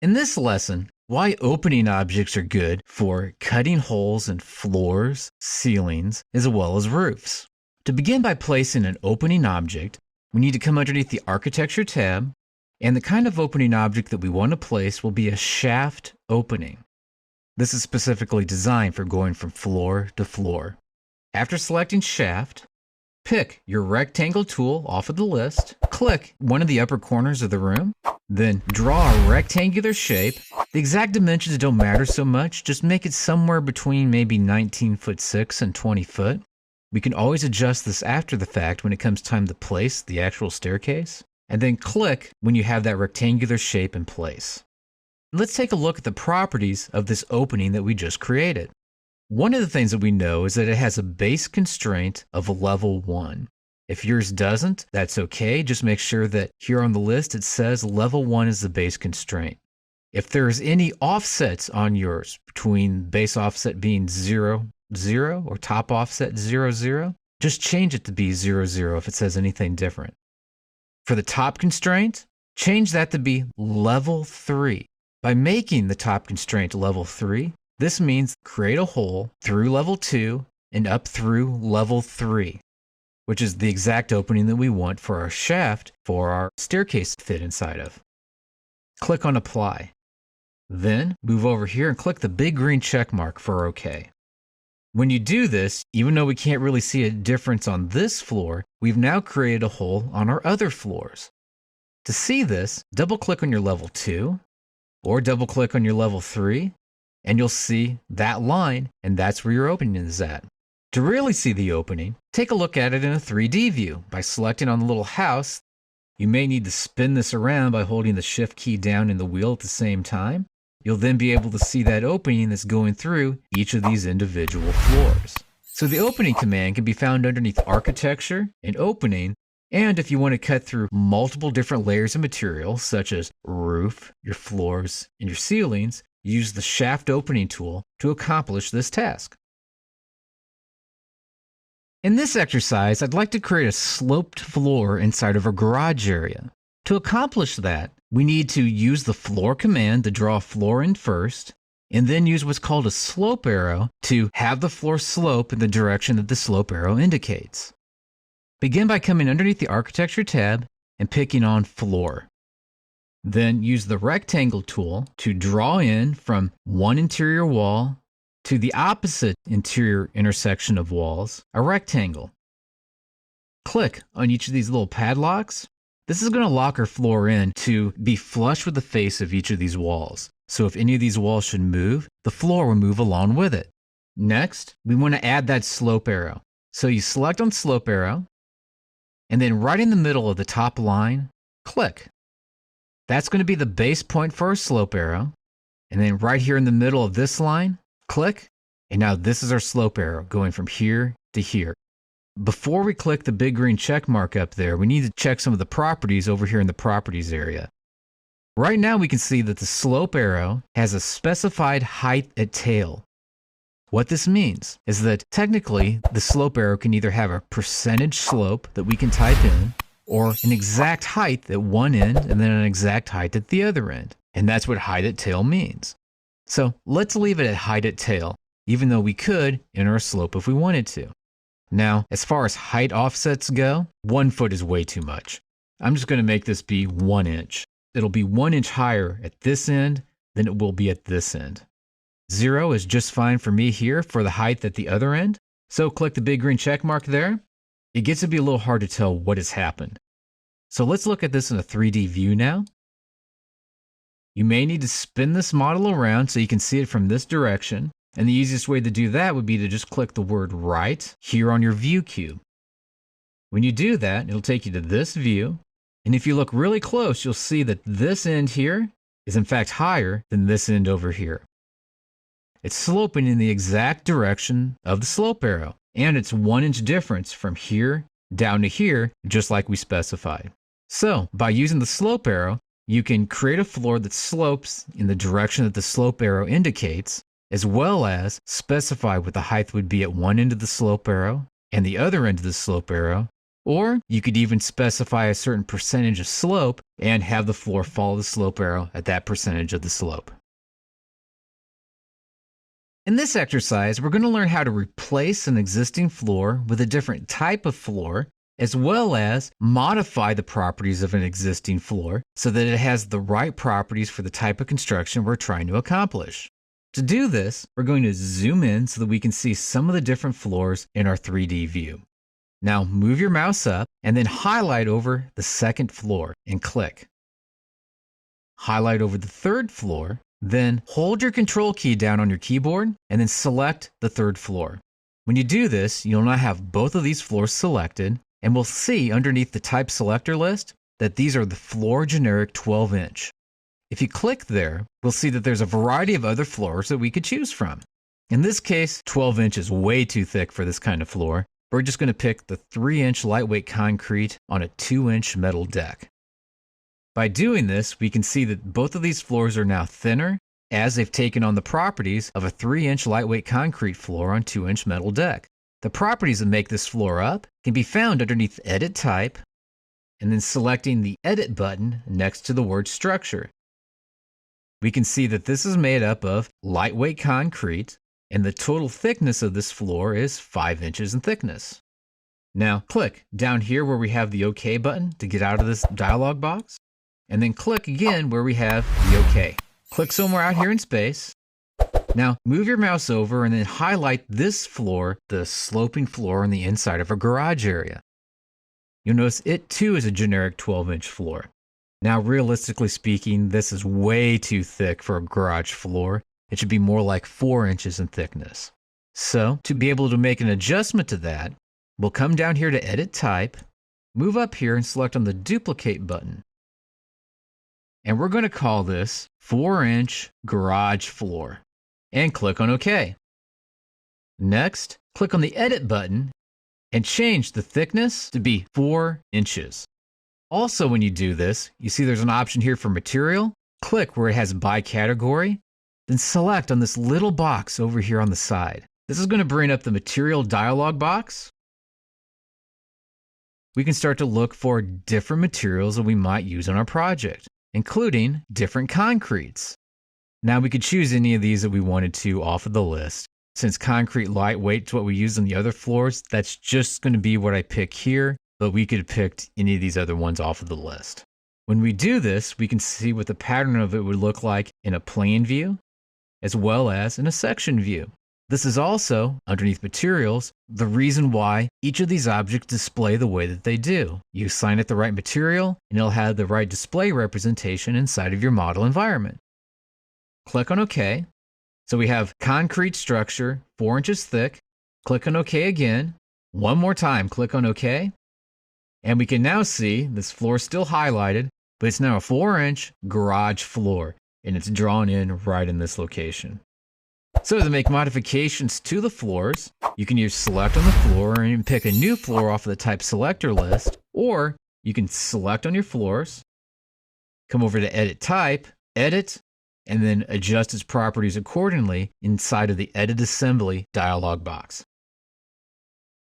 In this lesson, why opening objects are good for cutting holes in floors, ceilings, as well as roofs. To begin by placing an opening object, we need to come underneath the Architecture tab, and the kind of opening object that we want to place will be a shaft opening. This is specifically designed for going from floor to floor. After selecting shaft, pick your rectangle tool off of the list, click one of the upper corners of the room, then draw a rectangular shape. The exact dimensions don't matter so much, just make it somewhere between maybe 19'6" and 20 foot. We can always adjust this after the fact when it comes time to place the actual staircase, and then click when you have that rectangular shape in place. Let's take a look at the properties of this opening that we just created. One of the things that we know is that it has a base constraint of level 1. If yours doesn't, that's okay. Just make sure that here on the list it says level 1 is the base constraint. If there's any offsets on yours, between base offset being 0, 0 or top offset 0, 0, just change it to be 0, 0 if it says anything different. For the top constraint, change that to be level 3. By making the top constraint level 3, this means create a hole through level 2 and up through level 3, which is the exact opening that we want for our shaft for our staircase to fit inside of. Click on Apply. Then move over here and click the big green check mark for OK. When you do this, even though we can't really see a difference on this floor, we've now created a hole on our other floors. To see this, double click on your level 2 or double click on your level 3, and you'll see that line, and that's where your opening is at. To really see the opening, take a look at it in a 3D view by selecting on the little house. You may need to spin this around by holding the Shift key down in the wheel at the same time. You'll then be able to see that opening that's going through each of these individual floors. So the opening command can be found underneath Architecture and Opening, and if you want to cut through multiple different layers of material, such as roof, your floors, and your ceilings, use the shaft opening tool to accomplish this task. In this exercise, I'd like to create a sloped floor inside of a garage area. To accomplish that, we need to use the floor command to draw a floor in first, and then use what's called a slope arrow to have the floor slope in the direction that the slope arrow indicates. Begin by coming underneath the Architecture tab and picking on Floor. Then use the rectangle tool to draw in from one interior wall to the opposite interior intersection of walls, a rectangle. Click on each of these little padlocks. This is going to lock our floor in to be flush with the face of each of these walls. So if any of these walls should move, the floor will move along with it. Next, we want to add that slope arrow. So you select on slope arrow, and then right in the middle of the top line, click. That's going to be the base point for our slope arrow. And then right here in the middle of this line, click. And now this is our slope arrow going from here to here. Before we click the big green check mark up there, we need to check some of the properties over here in the Properties area. Right now we can see that the slope arrow has a specified height at tail. What this means is that technically the slope arrow can either have a percentage slope that we can type in, or an exact height at one end and then an exact height at the other end. And that's what height at tail means. So let's leave it at height at tail, even though we could enter a slope if we wanted to. Now, as far as height offsets go, 1 foot is way too much. I'm just going to make this be 1 inch. It'll be 1 inch higher at this end than it will be at this end. 0 is just fine for me here for the height at the other end. So click the big green check mark there. It gets to be a little hard to tell what has happened. So let's look at this in a 3D view now. You may need to spin this model around so you can see it from this direction. And the easiest way to do that would be to just click the word right here on your view cube. When you do that, it'll take you to this view. And if you look really close, you'll see that this end here is in fact higher than this end over here. It's sloping in the exact direction of the slope arrow. And it's 1 inch difference from here down to here, just like we specified. So by using the slope arrow, you can create a floor that slopes in the direction that the slope arrow indicates, as well as specify what the height would be at one end of the slope arrow and the other end of the slope arrow, Or you could even specify a certain percentage of slope and have the floor follow the slope arrow at that percentage of the slope. In this exercise, we're going to learn how to replace an existing floor with a different type of floor, as well as modify the properties of an existing floor so that it has the right properties for the type of construction we're trying to accomplish. To do this, we're going to zoom in so that we can see some of the different floors in our 3D view. Now move your mouse up and then highlight over the second floor and click. Highlight over the third floor, then hold your control key down on your keyboard and then select the third floor. When you do this, you'll now have both of these floors selected, and we'll see underneath the type selector list that these are the floor generic 12-inch. If you click there, we'll see that there's a variety of other floors that we could choose from. In this case, 12 inch is way too thick for this kind of floor. We're just going to pick the 3-inch lightweight concrete on a 2-inch metal deck. By doing this, we can see that both of these floors are now thinner as they've taken on the properties of a 3-inch lightweight concrete floor on 2-inch metal deck. The properties that make this floor up can be found underneath Edit Type and then selecting the Edit button next to the word Structure. We can see that this is made up of lightweight concrete and the total thickness of this floor is 5 inches in thickness. Now click down here where we have the OK button to get out of this dialog box, and then click again where we have the OK. Click somewhere out here in space. Now move your mouse over and then highlight this floor, the sloping floor on the inside of a garage area. You'll notice it too is a generic 12-inch floor. Now realistically speaking, this is way too thick for a garage floor. It should be more like 4 inches in thickness. So to be able to make an adjustment to that, we'll come down here to Edit Type, move up here and select on the Duplicate button. And we're going to call this 4-inch garage floor and click on OK. Next, click on the Edit button and change the thickness to be 4 inches. Also, when you do this, you see there's an option here for material. Click where it has by category, then select on this little box over here on the side. This is going to bring up the material dialog box. We can start to look for different materials that we might use on our project, including different concretes. Now we could choose any of these that we wanted to off of the list. Since concrete lightweight is what we use on the other floors, that's just going to be what I pick here, but we could have picked any of these other ones off of the list. When we do this, we can see what the pattern of it would look like in a plan view, as well as in a section view. This is also, underneath materials, the reason why each of these objects display the way that they do. You assign it the right material, and it'll have the right display representation inside of your model environment. Click on OK. So we have concrete structure, 4 inches thick. Click on OK again. One more time, click on OK. And we can now see this floor is still highlighted, but it's now a 4-inch garage floor, and it's drawn in right in this location. So to make modifications to the floors, you can either select on the floor and pick a new floor off of the type selector list, or you can select on your floors, come over to Edit Type, Edit, and then adjust its properties accordingly inside of the Edit Assembly dialog box.